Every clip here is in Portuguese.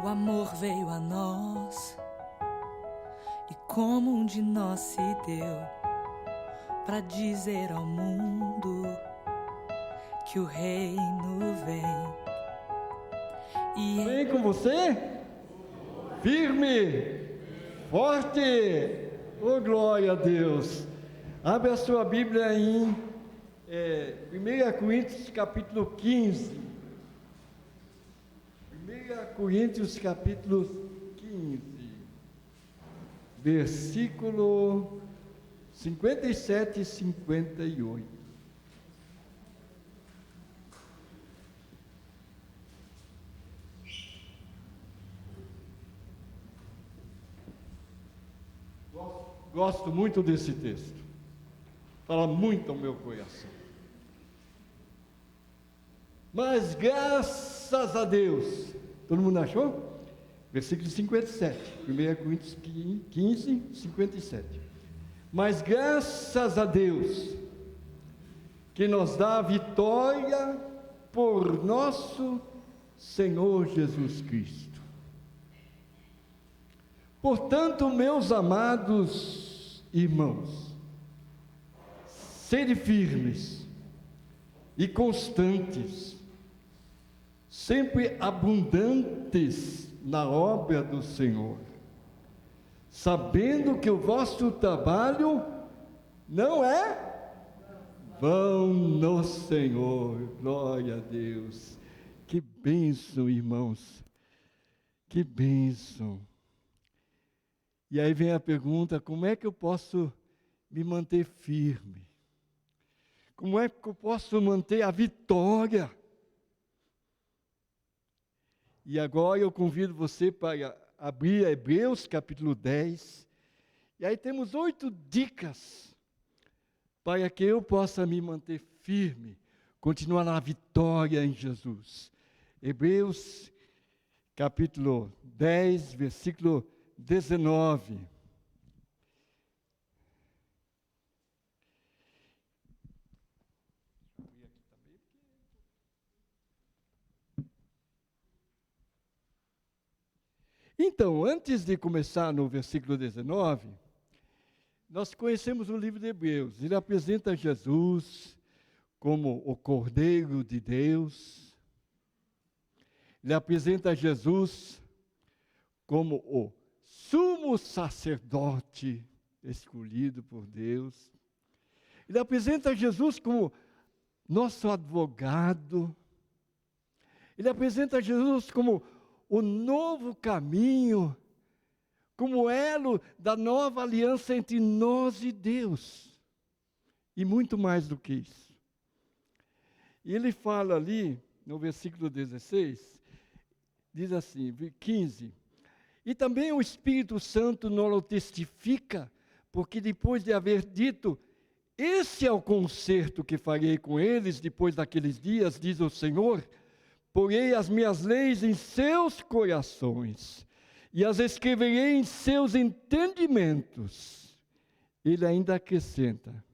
O amor veio a nós e como um de nós se deu para dizer ao mundo que o reino vem. E Vem com você? Firme, forte, oh glória a Deus. Abre a sua Bíblia em 1 Coríntios capítulo 15. 1 Coríntios capítulo 15, versículo 57 e 58. Gosto muito desse texto. Fala muito ao meu coração. Mas graças a Deus, todo mundo achou? Versículo 57, 1 Coríntios 15, 57. Mas graças a Deus, que nos dá a vitória por nosso Senhor Jesus Cristo. Portanto, meus amados irmãos, sede firmes e constantes, sempre abundantes na obra do Senhor, sabendo que o vosso trabalho não é vão no Senhor. Glória a Deus. Que bênção, irmãos, que bênção. E aí vem a pergunta: como é que eu posso me manter firme? Como é que eu posso manter a vitória? E agora eu convido você para abrir Hebreus capítulo 10. E aí temos 8 dicas para que eu possa me manter firme, continuar na vitória em Jesus. Hebreus capítulo 10, versículo 19. Então, antes de começar no versículo 19, nós conhecemos o livro de Hebreus. Ele apresenta Jesus como o Cordeiro de Deus. Ele apresenta Jesus como o sumo sacerdote escolhido por Deus. Ele apresenta Jesus como nosso advogado. Ele apresenta Jesus como o novo caminho, como elo da nova aliança entre nós e Deus. E muito mais do que isso. E ele fala ali, no versículo 16, diz assim, 15, e também o Espírito Santo nos testifica, porque depois de haver dito, esse é o concerto que farei com eles depois daqueles dias, diz o Senhor, porei as minhas leis em seus corações, e as escreverei em seus entendimentos. Ele ainda acrescenta,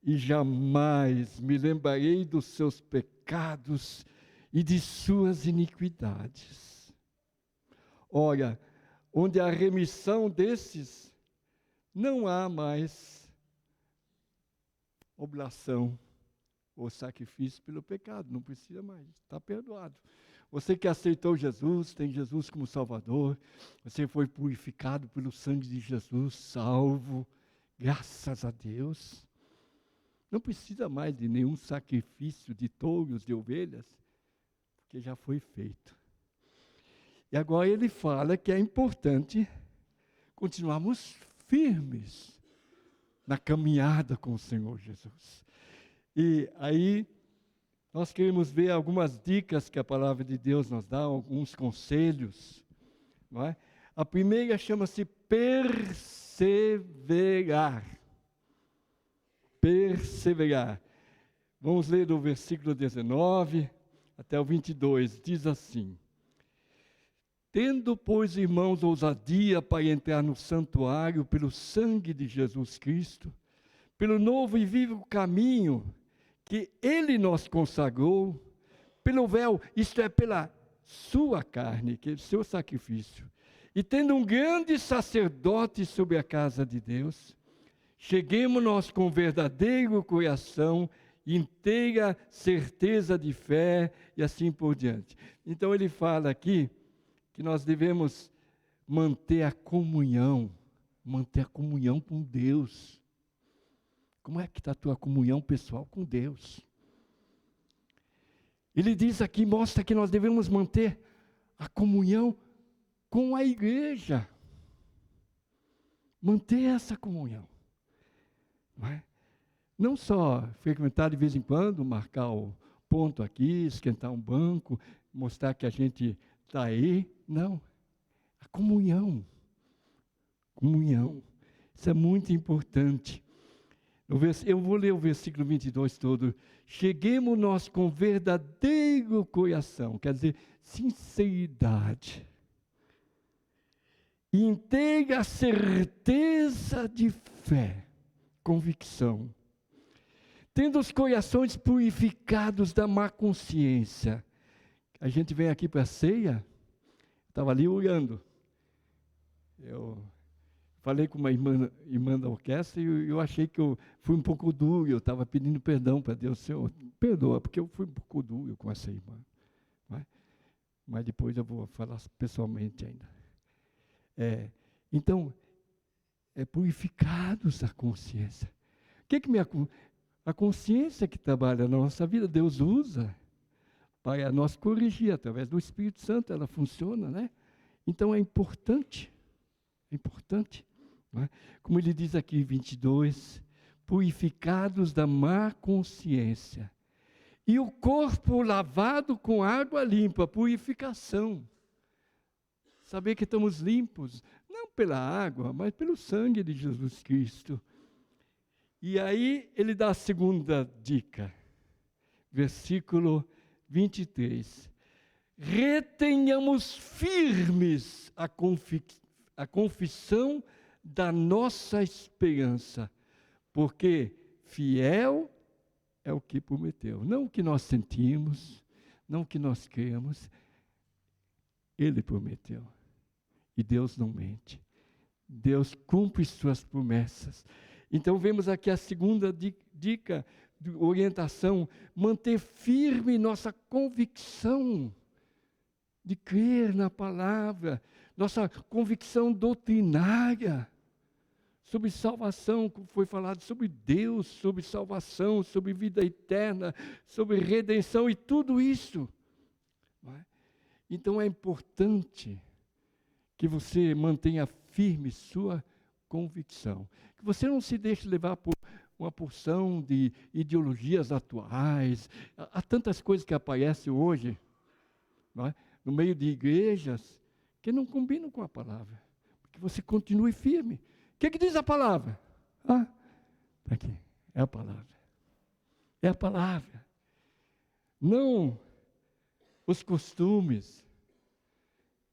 e jamais me lembrarei dos seus pecados e de suas iniquidades. Ora, onde há remissão desses, não há mais oblação ou sacrifício pelo pecado, não precisa mais, está perdoado. Você que aceitou Jesus, tem Jesus como Salvador, você foi purificado pelo sangue de Jesus, salvo, graças a Deus. Não precisa mais de nenhum sacrifício de touros, de ovelhas, porque já foi feito. E agora ele fala que é importante continuarmos firmes na caminhada com o Senhor Jesus. E aí, nós queremos ver algumas dicas que a palavra de Deus nos dá, alguns conselhos. Não é? A primeira chama-se perseverar. Perseverar. Vamos ler do versículo 19 até o 22. Diz assim: tendo, pois, irmãos, ousadia para entrar no santuário pelo sangue de Jesus Cristo, pelo novo e vivo caminho que Ele nos consagrou, pelo véu, isto é, pela sua carne, que é o seu sacrifício. E tendo um grande sacerdote sobre a casa de Deus, cheguemos nós com verdadeiro coração, inteira certeza de fé e assim por diante. Então ele fala aqui que nós devemos manter a comunhão com Deus. Como é que está a tua comunhão pessoal com Deus? Ele diz aqui, mostra que nós devemos manter a comunhão com a igreja. Manter essa comunhão. Não é? Não só frequentar de vez em quando, marcar o ponto aqui, esquentar um banco, mostrar que a gente está aí. Não. A comunhão. Comunhão. Isso é muito importante. Eu vou ler o versículo 22 todo. Cheguemos nós com verdadeiro coração, quer dizer, sinceridade. E inteira certeza de fé, convicção. Tendo os corações purificados da má consciência. A gente vem aqui para a ceia, estava ali orando. Eu falei com uma irmã da orquestra e eu achei que eu fui um pouco duro, eu estava pedindo perdão para Deus, Senhor, perdoa, porque eu fui um pouco duro com essa irmã. Mas depois eu vou falar pessoalmente ainda. Então, purificados a consciência. O que a consciência que trabalha na nossa vida, Deus usa para nós corrigir, através do Espírito Santo, ela funciona, né? Então é importante, não é? Como ele diz aqui, 22, purificados da má consciência, e o corpo lavado com água limpa, purificação. Saber que estamos limpos, não pela água, mas pelo sangue de Jesus Cristo. E aí ele dá a segunda dica, versículo 23. Retenhamos firmes a confissão da nossa esperança, porque fiel é o que prometeu. Não o que nós sentimos, não o que nós cremos, Ele prometeu. E Deus não mente. Deus cumpre suas promessas. Então vemos aqui a segunda dica de orientação, manter firme nossa convicção de crer na palavra, nossa convicção doutrinária sobre salvação, como foi falado sobre Deus, sobre salvação, sobre vida eterna, sobre redenção e tudo isso. Não é? Então é importante que você mantenha firme sua convicção, que você não se deixe levar por uma porção de ideologias atuais. Há tantas coisas que aparecem hoje, não é? No meio de igrejas, que não combinam com a palavra. Que você continue firme. O que diz a palavra? Aqui, é a palavra. É a palavra. Não os costumes,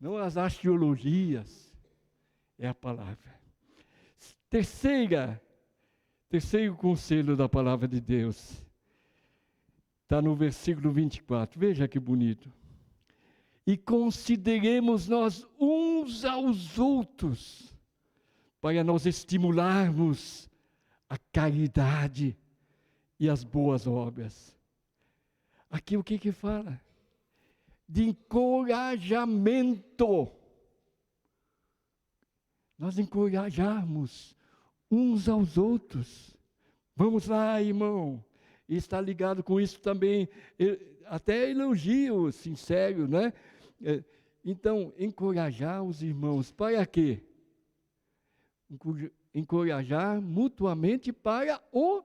não as axiologias, é a palavra. Terceiro conselho da palavra de Deus, está no versículo 24, veja que bonito. E consideremos nós uns aos outros, para nós estimularmos a caridade e as boas obras. Aqui o que fala? De encorajamento. Nós encorajarmos uns aos outros. Vamos lá, irmão. E está ligado com isso também, até elogio sincero, né? Então, encorajar os irmãos, para quê? Encorajar mutuamente para o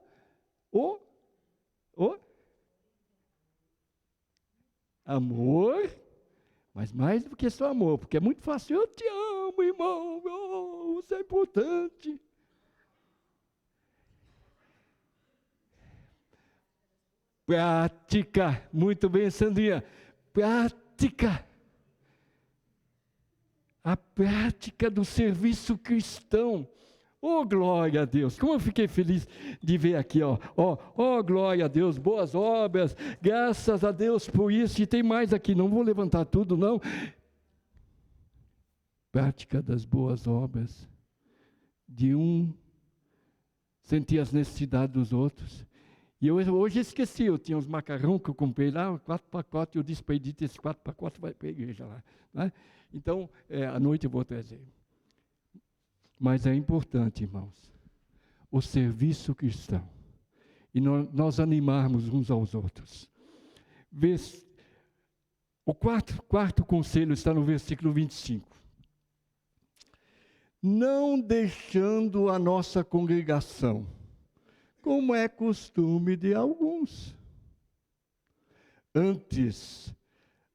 amor, mas mais do que só amor, porque é muito fácil, eu te amo, irmão, você é importante. Prática, muito bem, Sandrinha, prática. A prática do serviço cristão. Oh, glória a Deus! Como eu fiquei feliz de ver aqui, ó. Oh, glória a Deus, boas obras, graças a Deus por isso. E tem mais aqui, não vou levantar tudo, não. Prática das boas obras. De um sentir as necessidades dos outros. E eu hoje esqueci, eu tinha uns macarrão que eu comprei lá, 4 pacotes, eu disse para Edith, esses 4 pacotes vai para a igreja lá. Né? Então, à noite eu vou trazer. Mas é importante, irmãos, o serviço cristão. E nós animarmos uns aos outros. O quarto conselho está no versículo 25. Não deixando a nossa congregação, como é costume de alguns. Antes,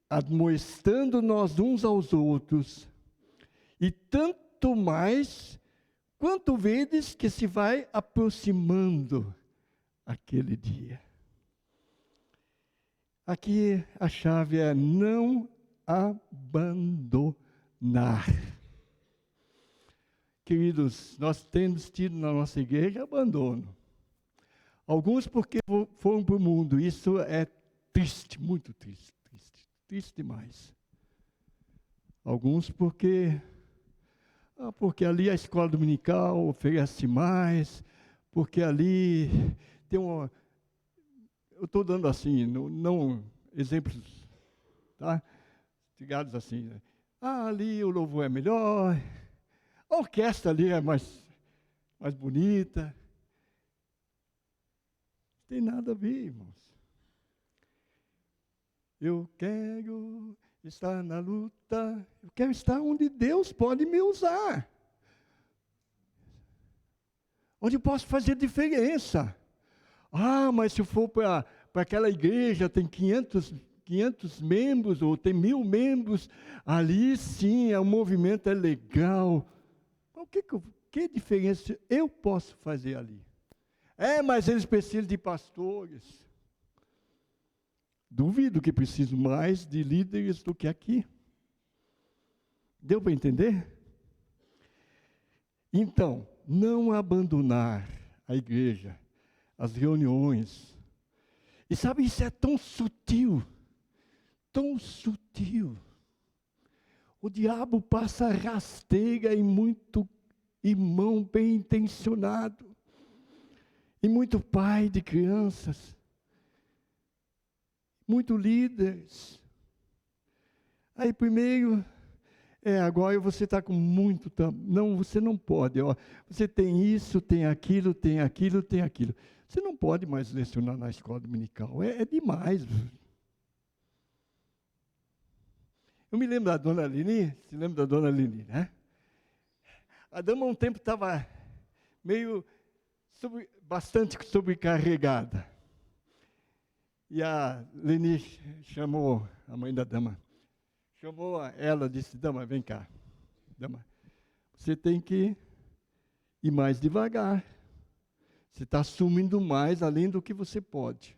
admoestando nós uns aos outros, e tanto mais, quanto vedes que se vai aproximando aquele dia. Aqui a chave é não abandonar. Queridos, nós temos tido na nossa igreja abandono. Alguns porque foram para o mundo. Isso é triste, muito triste, triste demais. Alguns porque ali a escola dominical oferece mais, porque ali tem uma... Eu estou dando assim, não exemplos, tá? Ligados assim. Né? Ali o louvor é melhor, a orquestra ali é mais bonita. Não tem nada a ver, irmãos. Eu quero estar na luta, eu quero estar onde Deus pode me usar. Onde eu posso fazer diferença. Mas se eu for para aquela igreja, tem 500 membros, ou tem 1000 membros, ali sim, o movimento é legal. Que diferença eu posso fazer ali? Mas eles precisam de pastores. Duvido que precisam mais de líderes do que aqui. Deu para entender? Então, não abandonar a igreja, as reuniões. E sabe, isso é tão sutil, tão sutil. O diabo passa rasteira em muito irmão bem intencionado, e muito pai de crianças, muito líderes. Aí primeiro, agora você está com muito... Não, você não pode. Você tem isso, tem aquilo, tem aquilo, tem aquilo. Você não pode mais lecionar na escola dominical. É demais. Eu me lembro da dona Lini. Se lembra da dona Lini, né? A dama um tempo estava meio... bastante sobrecarregada. E a Leni chamou, a mãe da dama, chamou ela, disse, dama, vem cá. Dama, você tem que ir mais devagar. Você está assumindo mais além do que você pode.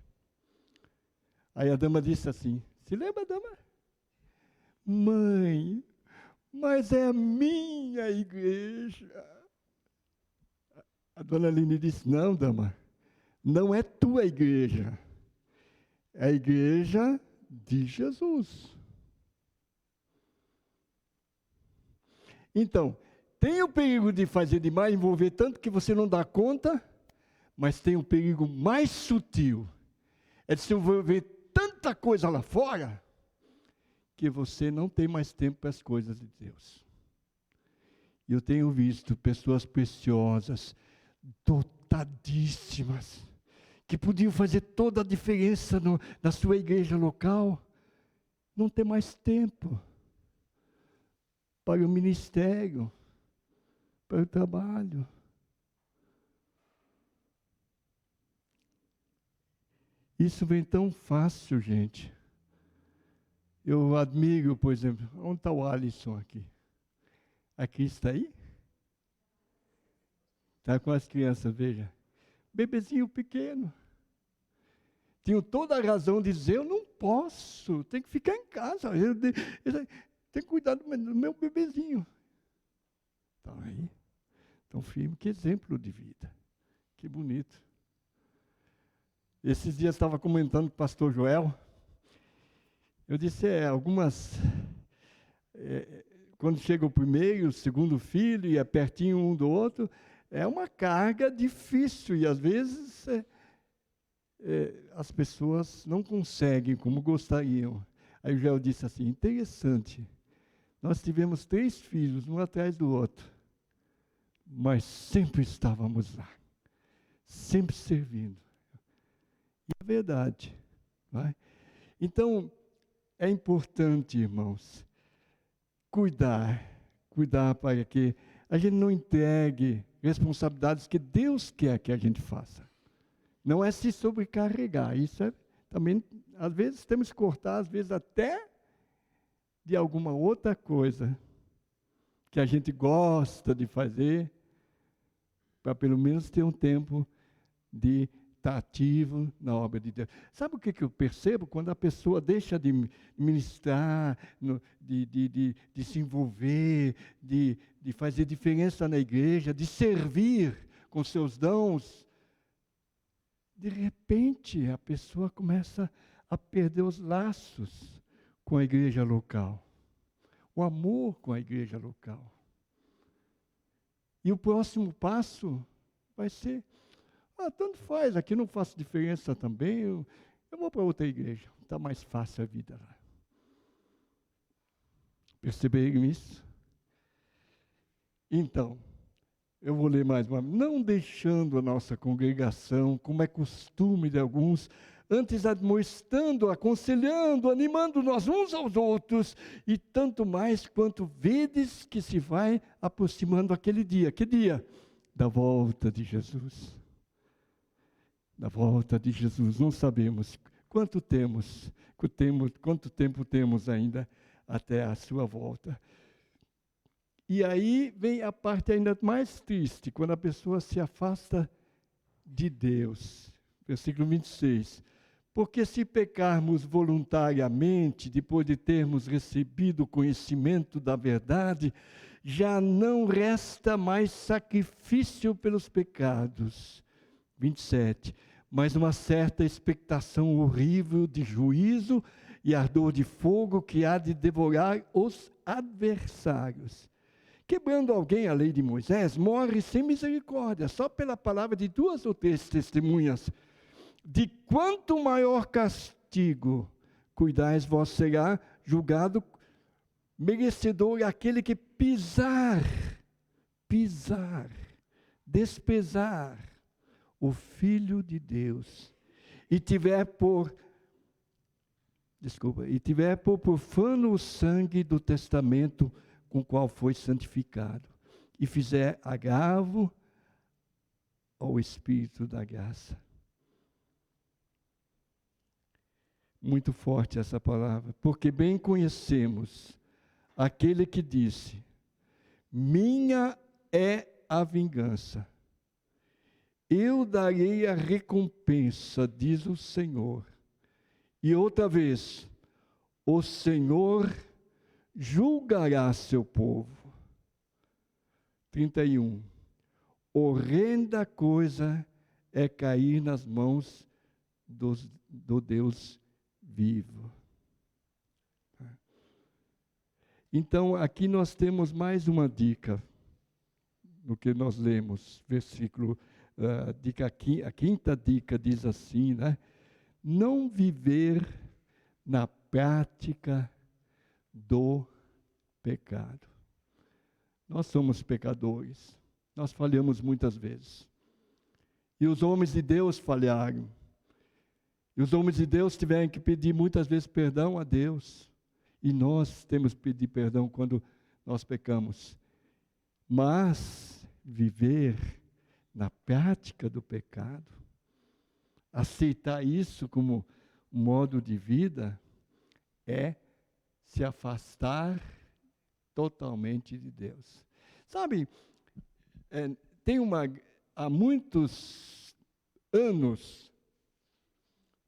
Aí a dama disse assim, se lembra, dama? Mãe, mas é a minha igreja. A dona Lini disse, não, dama, não é tua igreja. É a igreja de Jesus. Então, tem o perigo de fazer demais, envolver tanto que você não dá conta, mas tem um perigo mais sutil. É de se envolver tanta coisa lá fora, que você não tem mais tempo para as coisas de Deus. Eu tenho visto pessoas preciosas, dotadíssimas, que podiam fazer toda a diferença na sua igreja local, não ter mais tempo para o ministério, para o trabalho. Isso vem tão fácil, gente. Eu admiro, por exemplo, onde está o Alisson aqui? Aqui está aí? Está com as crianças, veja. Bebezinho pequeno. Tinham toda a razão de dizer, eu não posso, tenho que ficar em casa. Eu tenho que cuidar do meu bebezinho. Está aí. Tão firme, que exemplo de vida. Que bonito. Esses dias estava comentando com o pastor Joel. Eu disse, quando chega o primeiro, o segundo filho, e é pertinho um do outro, é uma carga difícil, e às vezes as pessoas não conseguem como gostariam. Aí o Joel disse assim, interessante, nós tivemos 3 filhos, um atrás do outro, mas sempre estávamos lá, sempre servindo. E é verdade. Não é? Então, é importante, irmãos, cuidar para que a gente não entregue responsabilidades que Deus quer que a gente faça. Não é se sobrecarregar, isso também, às vezes temos que cortar, às vezes até de alguma outra coisa que a gente gosta de fazer, para pelo menos ter um tempo de estar ativo na obra de Deus. Sabe o que eu percebo? Quando a pessoa deixa de ministrar, de se envolver, de fazer diferença na igreja, de servir com seus dons, de repente a pessoa começa a perder os laços com a igreja local, o amor com a igreja local. E o próximo passo vai ser, tanto faz, aqui não faço diferença também, eu vou para outra igreja, está mais fácil a vida lá. Perceberam isso? Então, eu vou ler mais uma vez. Não deixando a nossa congregação, como é costume de alguns, antes admoestando, aconselhando, animando nós uns aos outros, e tanto mais quanto vedes que se vai aproximando aquele dia. Que dia? Da volta de Jesus. Da volta de Jesus. Não sabemos quanto tempo temos ainda até a sua volta. E aí vem a parte ainda mais triste, quando a pessoa se afasta de Deus. Versículo 26. Porque se pecarmos voluntariamente, depois de termos recebido o conhecimento da verdade, já não resta mais sacrifício pelos pecados. 27. Mas uma certa expectação horrível de juízo e ardor de fogo que há de devorar os adversários. Quebrando alguém a lei de Moisés, morre sem misericórdia, só pela palavra de 2 ou 3 testemunhas. De quanto maior castigo cuidais vós será julgado merecedor aquele que despesar o Filho de Deus e tiver por profano o sangue do testamento com o qual foi santificado, e fizer agravo ao Espírito da graça. Muito forte essa palavra, porque bem conhecemos aquele que disse, minha é a vingança, eu darei a recompensa, diz o Senhor. E outra vez, o Senhor julgará seu povo. 31. Horrenda coisa é cair nas mãos do Deus vivo. Então, aqui nós temos mais uma dica no que nós lemos, versículo, a quinta dica diz assim, né? Não viver na prática do pecado. Nós somos pecadores, nós falhamos muitas vezes. E os homens de Deus falharam. E os homens de Deus tiveram que pedir muitas vezes perdão a Deus. E nós temos que pedir perdão quando nós pecamos. Mas viver na prática do pecado, aceitar isso como um modo de vida, é se afastar totalmente de Deus. Sabe, há muitos anos,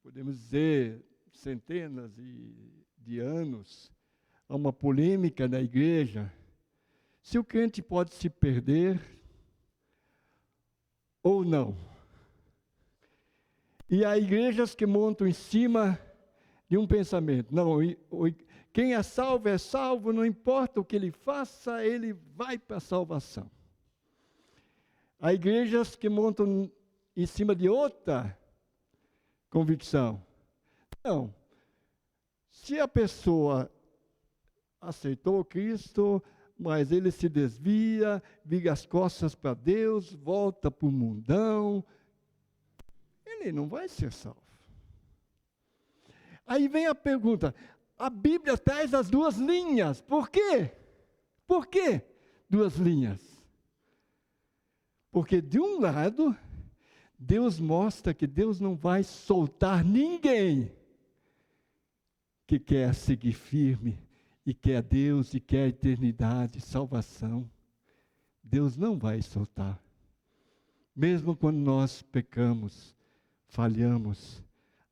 podemos dizer centenas de anos, há uma polêmica na igreja, se o crente pode se perder ou não. E há igrejas que montam em cima de um pensamento. Não, quem é salvo, não importa o que ele faça, ele vai para a salvação. Há igrejas que montam em cima de outra convicção. Não, se a pessoa aceitou Cristo, mas ele se desvia, vira as costas para Deus, volta para o mundão, ele não vai ser salvo. Aí vem a pergunta, a Bíblia traz as duas linhas, por quê? Por que duas linhas? Porque de um lado, Deus mostra que Deus não vai soltar ninguém que quer seguir firme, e quer Deus, e quer eternidade, salvação. Deus não vai soltar. Mesmo quando nós pecamos, falhamos,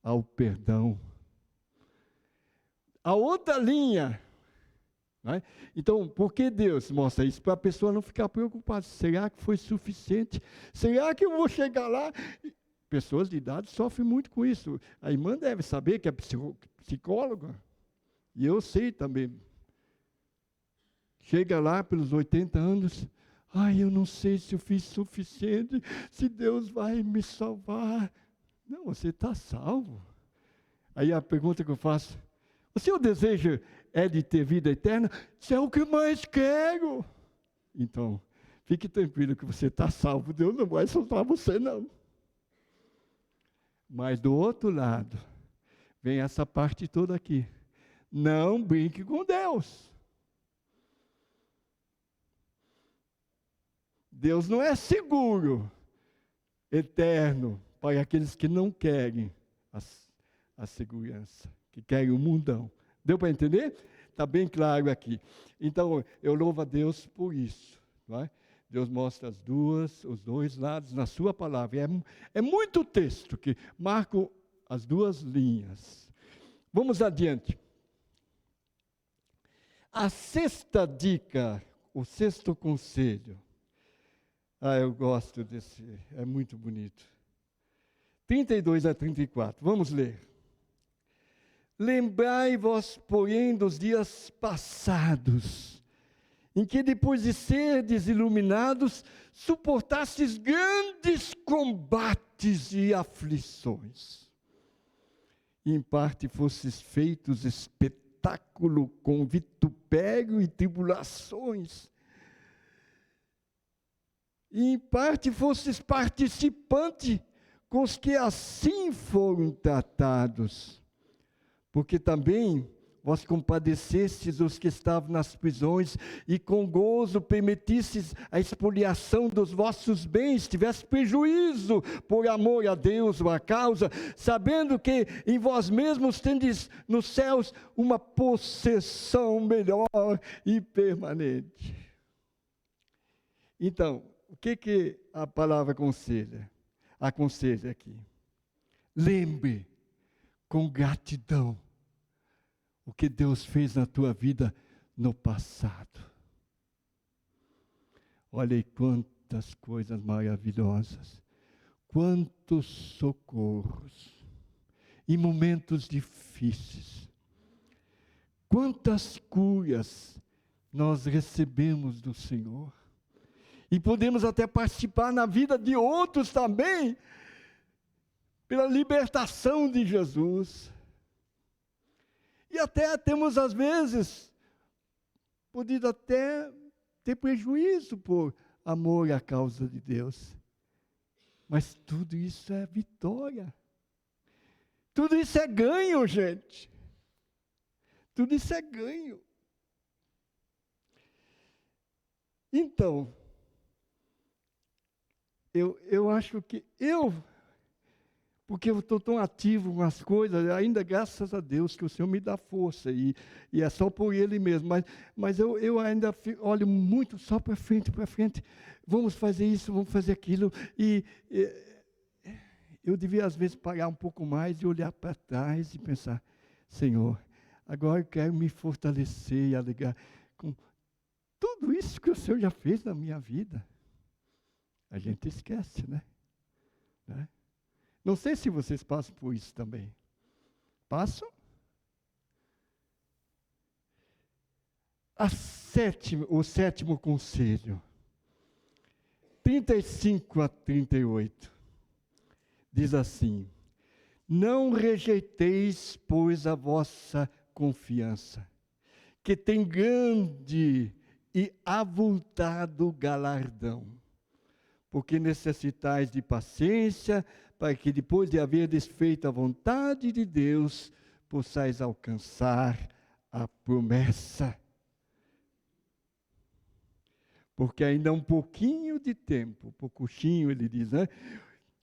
ao perdão. A outra linha, né? Então, por que Deus mostra isso? Para a pessoa não ficar preocupada. Será que foi suficiente? Será que eu vou chegar lá? Pessoas de idade sofrem muito com isso. A irmã deve saber que é psicóloga. E eu sei também. Chega lá pelos 80 anos. Ai, eu não sei se eu fiz suficiente, se Deus vai me salvar. Não, você está salvo. Aí a pergunta que eu faço, o seu desejo é de ter vida eterna? Isso é o que mais quero. Então, fique tranquilo que você está salvo. Deus não vai soltar você, não. Mas do outro lado, vem essa parte toda aqui. Não brinque com Deus. Deus não é seguro, eterno, para aqueles que não querem a segurança, que querem o mundão. Deu para entender? Está bem claro aqui. Então, eu louvo a Deus por isso. Não é? Deus mostra os dois lados na sua palavra. É muito texto que marca as duas linhas. Vamos adiante. A sexta dica, o sexto conselho. Eu gosto desse, é muito bonito. 32 a 34, vamos ler. Lembrai-vos, porém, dos dias passados, em que depois de serdes iluminados, suportastes grandes combates e aflições. E em parte fostes feitos espetáculo com vitupério e tribulações. E em parte fostes participante com os que assim foram tratados. Porque também vós compadecestes os que estavam nas prisões, e com gozo permitistes a expoliação dos vossos bens, tivesse prejuízo por amor a Deus ou a causa, sabendo que em vós mesmos tendes nos céus uma possessão melhor e permanente. Então, o que a palavra aconselha? Aconselha aqui. Lembre com gratidão o que Deus fez na tua vida no passado. Olha aí quantas coisas maravilhosas, quantos socorros, em momentos difíceis, quantas curas nós recebemos do Senhor. E podemos até participar na vida de outros também, pela libertação de Jesus. E até temos, às vezes, podido até ter prejuízo por amor à causa de Deus. Mas tudo isso é vitória. Tudo isso é ganho, gente. Tudo isso é ganho. Então, eu acho que porque eu estou tão ativo com as coisas, ainda graças a Deus que o Senhor me dá força, e é só por Ele mesmo, mas eu ainda olho muito só para frente, vamos fazer isso, vamos fazer aquilo, e eu devia às vezes parar um pouco mais e olhar para trás e pensar, Senhor, agora eu quero me fortalecer e alegrar com tudo isso que o Senhor já fez na minha vida. A gente esquece, né? Né? Não sei se vocês passam por isso também. Passam? O sétimo conselho, 35 a 38, diz assim: não rejeiteis, pois, a vossa confiança, que tem grande e avultado galardão, porque necessitais de paciência, para que depois de haver desfeito a vontade de Deus, possais alcançar a promessa. Porque ainda um pouquinho de tempo, pouquinho ele diz, né?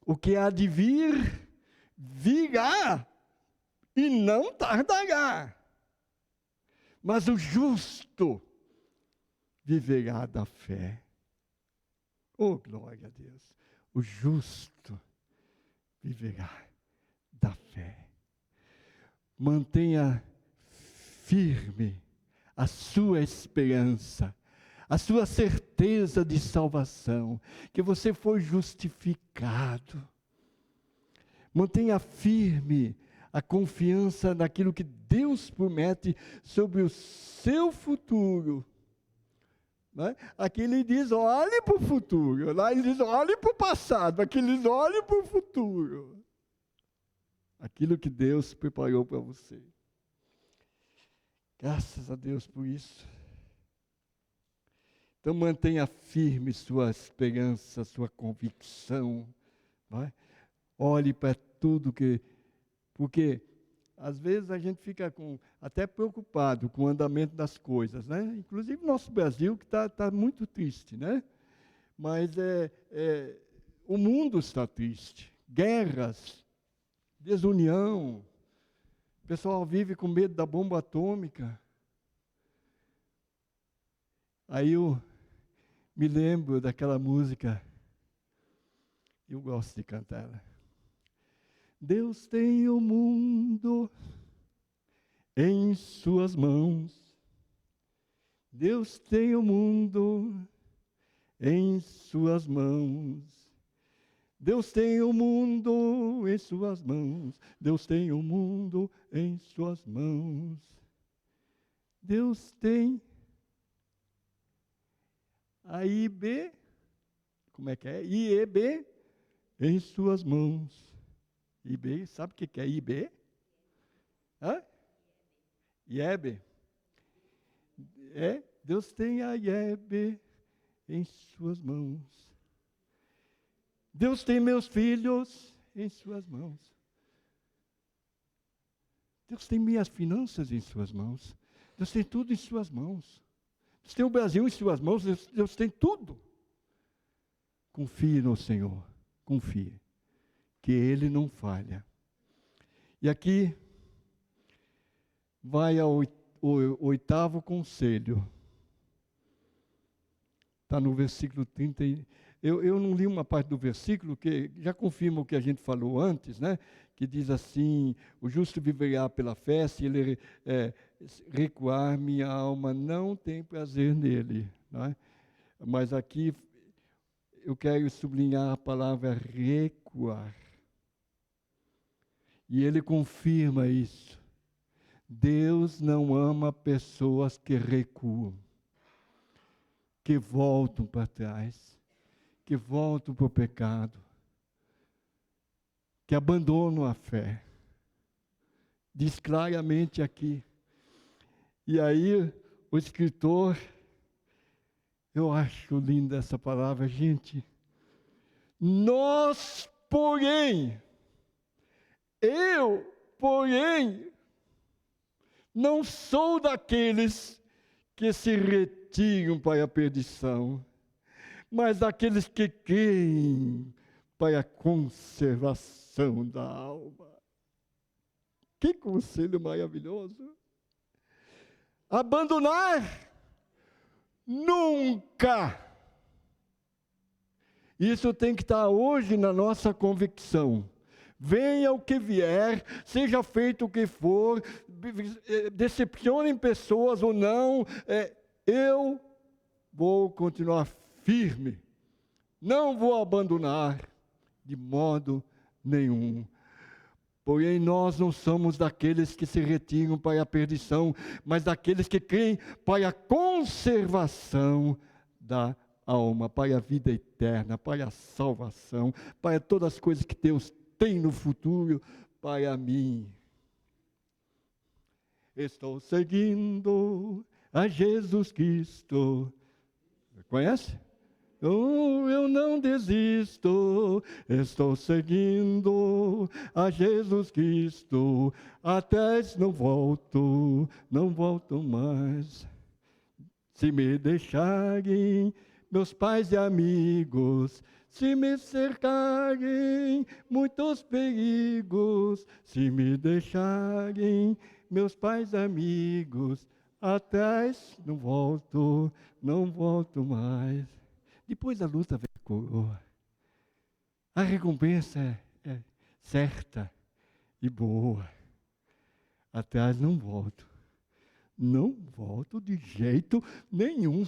O que há de vir, virá e não tardará. Mas o justo viverá da fé. Oh, glória a Deus! O justo viverá da fé. Mantenha firme a sua esperança, a sua certeza de salvação, que você foi justificado. Mantenha firme a confiança naquilo que Deus promete sobre o seu futuro. Né? Aqui ele diz, olhe para o futuro. Lá ele diz, olhe para o passado. Aqui ele diz, olhe para o futuro. Aquilo que Deus preparou para você. Graças a Deus por isso. Então mantenha firme sua esperança, sua convicção. Vai? Olhe para tudo porque às vezes a gente fica até preocupado com o andamento das coisas, né? Inclusive nosso Brasil, que está muito triste, né? Mas o mundo está triste. Guerras, desunião. O pessoal vive com medo da bomba atômica. Aí eu me lembro daquela música, eu gosto de cantar ela. Deus tem o mundo em suas mãos. Deus tem o mundo em suas mãos. Deus tem o mundo em suas mãos. Deus tem o mundo em suas mãos. Deus tem a IB, como é que é? IEB em suas mãos. IB, sabe o que é IB? Hã? IEB. Deus tem a IEB em suas mãos. Deus tem meus filhos em suas mãos. Deus tem minhas finanças em suas mãos. Deus tem tudo em suas mãos. Deus tem o Brasil em suas mãos. Deus tem tudo. Confie no Senhor. Confie. Que Ele não falha. E aqui vai ao oitavo conselho. Está no versículo 30. Eu não li uma parte do versículo que já confirma o que a gente falou antes, né? Que diz assim: o justo viverá pela fé, se ele recuar, minha alma não tem prazer nele. Né? Mas aqui eu quero sublinhar a palavra recuar. E ele confirma isso. Deus não ama pessoas que recuam, que voltam para trás, que voltam para o pecado, que abandonam a fé. Diz claramente aqui. E aí, o escritor, eu acho linda essa palavra, gente. Nós, porém, eu, porém, não sou daqueles que se retiram para a perdição, mas daqueles que creem para a conservação da alma. Que conselho maravilhoso! Abandonar nunca. Isso tem que estar hoje na nossa convicção. Venha o que vier, seja feito o que for, decepcionem pessoas ou não, eu vou continuar firme, não vou abandonar de modo nenhum. Porém, nós não somos daqueles que se retiram para a perdição, mas daqueles que creem para a conservação da alma, para a vida eterna, para a salvação, para todas as coisas que Deus tem no futuro para mim. Estou seguindo a Jesus Cristo. Conhece? Oh, eu não desisto, estou seguindo a Jesus Cristo, atrás não volto mais. Se me deixarem meus pais e amigos, se me cercarem muitos perigos, se me deixarem meus pais e amigos, atrás não volto mais. Depois da luta vem a coroa. A recompensa é certa e boa. Atrás não volto de jeito nenhum.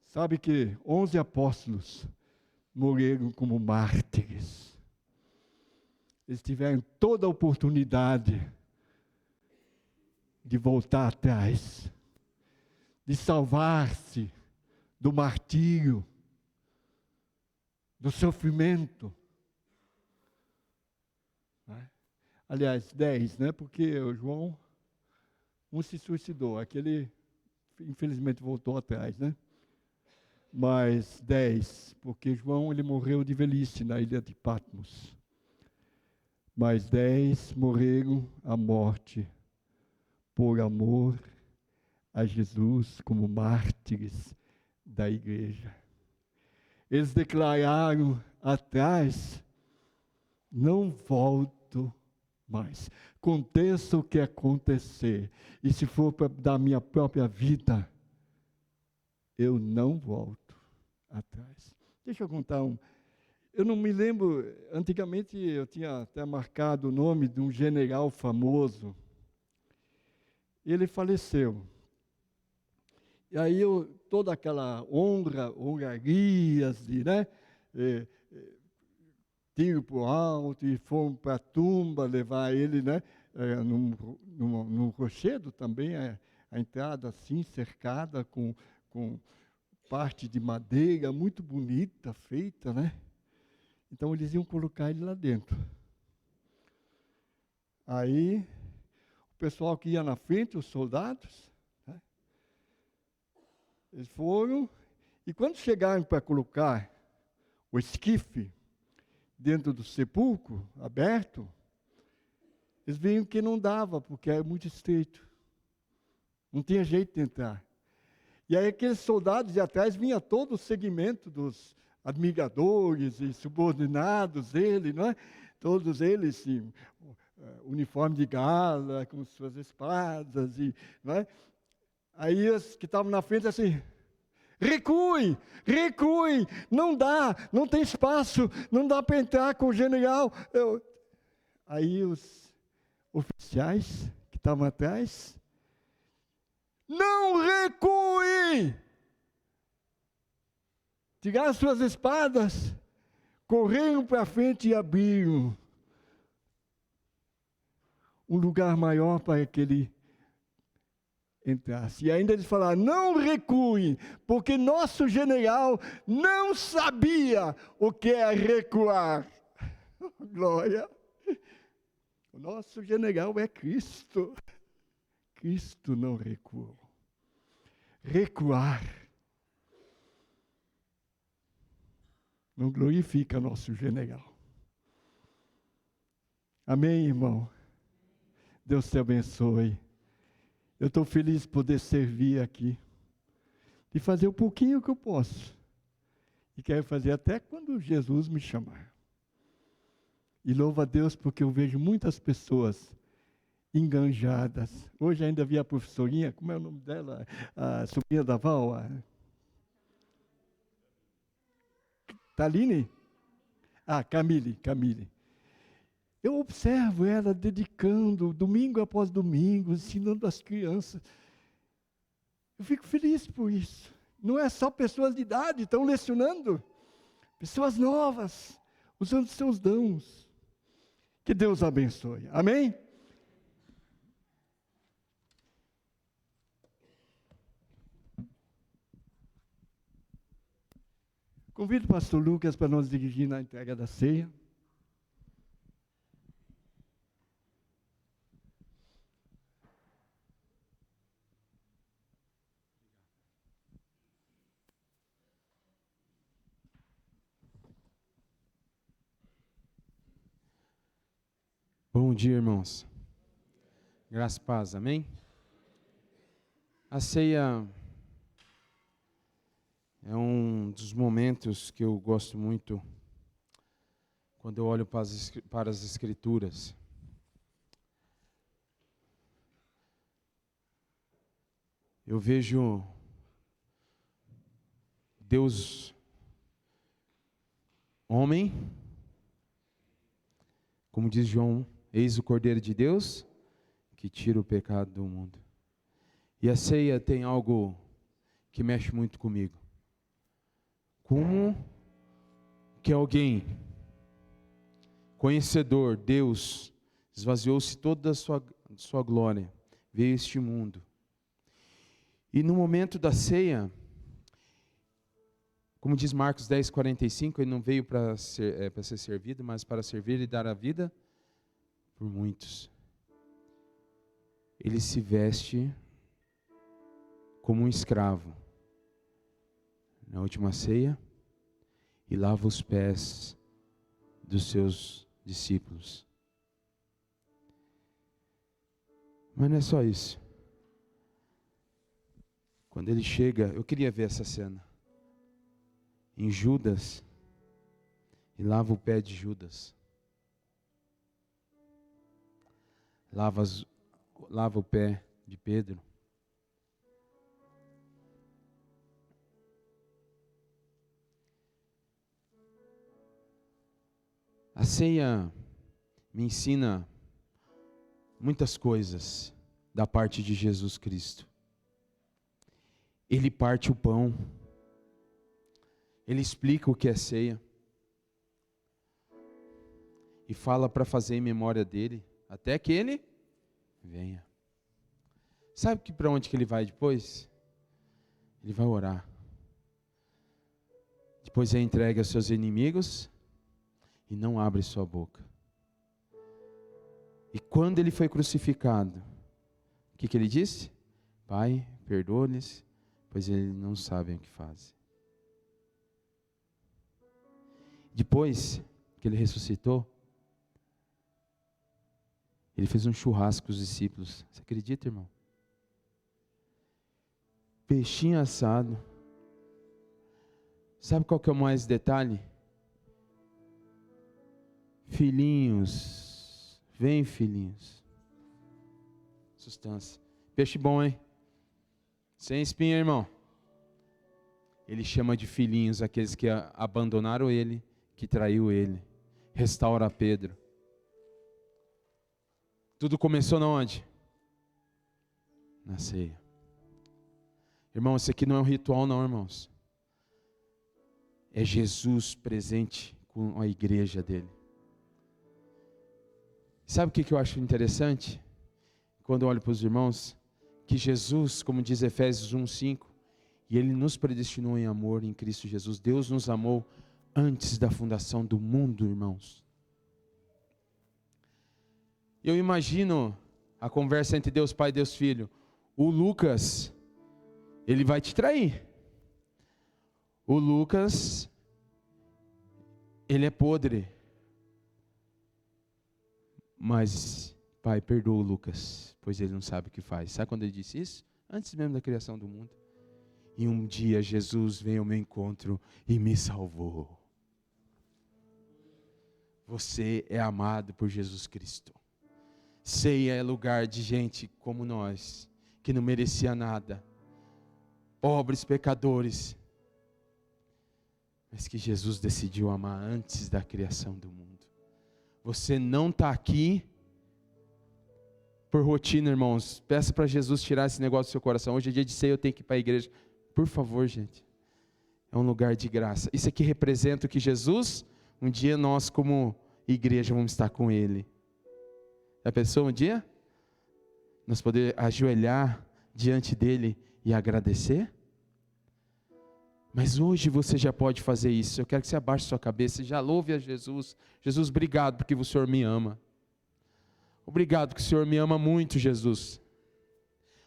Sabe que 11 apóstolos morreram como mártires. Eles tiveram toda a oportunidade de voltar atrás, de salvar-se do martírio, do sofrimento. Aliás, 10, né? Porque o João, um se suicidou, aquele infelizmente voltou atrás, né? Mas 10, porque João ele morreu de velhice na ilha de Patmos. Mas 10 morreram à morte por amor a Jesus como mártires da igreja. Eles declararam atrás, não volto mais. Aconteça o que acontecer. E se for da minha própria vida, eu não volto atrás. Deixa eu contar eu não me lembro, antigamente eu tinha até marcado o nome de um general famoso. Ele faleceu. E aí toda aquela honrarias de, né, tiro para o alto e foram para a tumba levar ele, né, num rochedo também, a entrada assim, cercada com parte de madeira muito bonita, feita, né? Então eles iam colocar ele lá dentro. Aí o pessoal que ia na frente, os soldados, né, eles foram, e quando chegaram para colocar o esquife dentro do sepulcro aberto, eles viram que não dava, porque era muito estreito. Não tinha jeito de entrar. E aí aqueles soldados de atrás vinha todo o segmento dos admiradores e subordinados dele, não é? Todos eles, sim, uniforme de gala, com suas espadas, não é? Aí os que estavam na frente assim, recue, não dá, não tem espaço, não dá para entrar com o general. Aí os oficiais que estavam atrás, não recue! Tiraram suas espadas, correram para frente e abriram um lugar maior para que ele entrasse. E ainda eles falaram, não recue, porque nosso general não sabia o que é recuar. Glória! O nosso general é Cristo. Cristo não recuou. Recuar não glorifica nosso general. Amém, irmão? Deus te abençoe. Eu estou feliz de poder servir aqui. E fazer o pouquinho que eu posso. E quero fazer até quando Jesus me chamar. E louvo a Deus porque eu vejo muitas pessoas enganjadas. Hoje ainda vi a professorinha, como é o nome dela? A sobrinha da Val. Taline? Camille. Eu observo ela dedicando, domingo após domingo, ensinando as crianças. Eu fico feliz por isso. Não é só pessoas de idade, estão lecionando. Pessoas novas, usando seus dons. Que Deus abençoe. Amém? Convido o pastor Lucas para nos dirigir na entrega da ceia. Bom dia, irmãos. Graça e paz, amém? A ceia é um dos momentos que eu gosto muito quando eu olho para as Escrituras. Eu vejo Deus, homem, como diz João, eis o Cordeiro de Deus que tira o pecado do mundo. E a ceia tem algo que mexe muito comigo. Como que alguém conhecedor, Deus, esvaziou-se toda a sua glória, veio a este mundo. E no momento da ceia, como diz Marcos 10:45, ele não veio para ser servido, mas para servir e dar a vida por muitos. Ele se veste como um escravo na última ceia e lava os pés dos seus discípulos. Mas não é só isso. Quando ele chega, eu queria ver essa cena, em Judas, e lava o pé de Judas. Lava o pé de Pedro. A ceia me ensina muitas coisas da parte de Jesus Cristo. Ele parte o pão. Ele explica o que é ceia. E fala para fazer em memória dele, até que ele venha. Sabe para onde que ele vai depois? Ele vai orar. Depois é entregue aos seus inimigos e não abre sua boca. E quando ele foi crucificado, o que ele disse? Pai, perdoa-lhes, pois eles não sabem o que fazem. Depois que ele ressuscitou, ele fez um churrasco com os discípulos. Você acredita, irmão? Peixinho assado. Sabe qual que é o mais detalhe? Filhinhos, vem filhinhos. Sustância. Peixe bom, hein? Sem espinha, irmão. Ele chama de filhinhos aqueles que abandonaram ele, que traiu ele. Restaura Pedro. Tudo começou na onde? Na ceia. Irmão, isso aqui não é um ritual não, irmãos. É Jesus presente com a igreja dele. Sabe o que eu acho interessante? Quando eu olho para os irmãos, que Jesus, como diz Efésios 1:5, e Ele nos predestinou em amor em Cristo Jesus. Deus nos amou antes da fundação do mundo, irmãos. Eu imagino a conversa entre Deus Pai e Deus Filho. O Lucas, ele vai te trair. O Lucas, ele é podre. Mas, Pai, perdoa o Lucas, pois ele não sabe o que faz. Sabe quando ele disse isso? Antes mesmo da criação do mundo. E um dia Jesus veio ao meu encontro e me salvou. Você é amado por Jesus Cristo. Ceia é lugar de gente como nós, que não merecia nada. Pobres pecadores. Mas que Jesus decidiu amar antes da criação do mundo. Você não está aqui por rotina, irmãos. Peça para Jesus tirar esse negócio do seu coração. Hoje é dia de ceia, eu tenho que ir para a igreja. Por favor, gente. é um lugar de graça. Isso aqui representa o que Jesus, um dia nós como igreja vamos estar com Ele. Já pensou um dia? Nós poder ajoelhar diante dEle e agradecer? Mas hoje você já pode fazer isso. Eu quero que você abaixe sua cabeça e já louve a Jesus. Jesus, obrigado porque o Senhor me ama. Obrigado que o Senhor me ama muito, Jesus.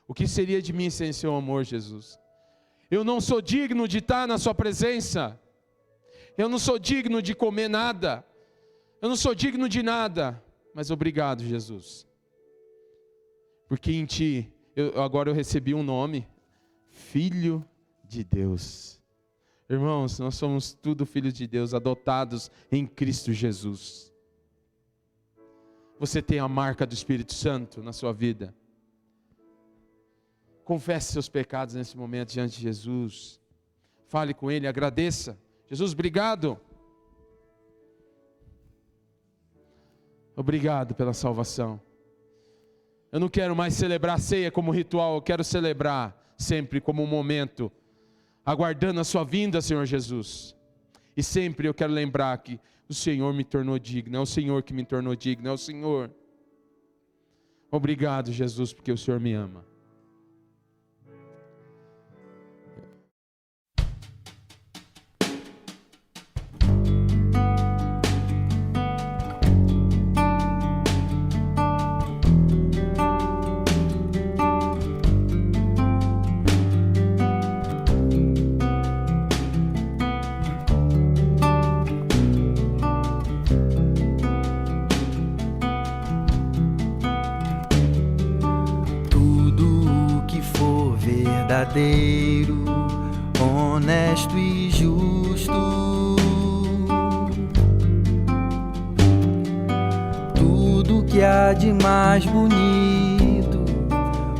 O que seria de mim sem seu amor, Jesus? Eu não sou digno de estar na sua presença. Eu não sou digno de comer nada. Eu não sou digno de nada. Mas obrigado, Jesus. Porque em Ti, agora eu recebi um nome. Filho de Deus. Irmãos, nós somos tudo filhos de Deus, adotados em Cristo Jesus. Você tem a marca do Espírito Santo na sua vida. Confesse seus pecados nesse momento diante de Jesus. Fale com Ele, agradeça. Jesus, obrigado. Obrigado pela salvação. Eu não quero mais celebrar a ceia como ritual, eu quero celebrar sempre como um momento, aguardando a sua vinda, Senhor Jesus. E sempre eu quero lembrar que o Senhor me tornou digno, é o Senhor que me tornou digno, é o Senhor. Obrigado, Jesus, porque o Senhor me ama. Verdadeiro, honesto e justo, tudo que há de mais bonito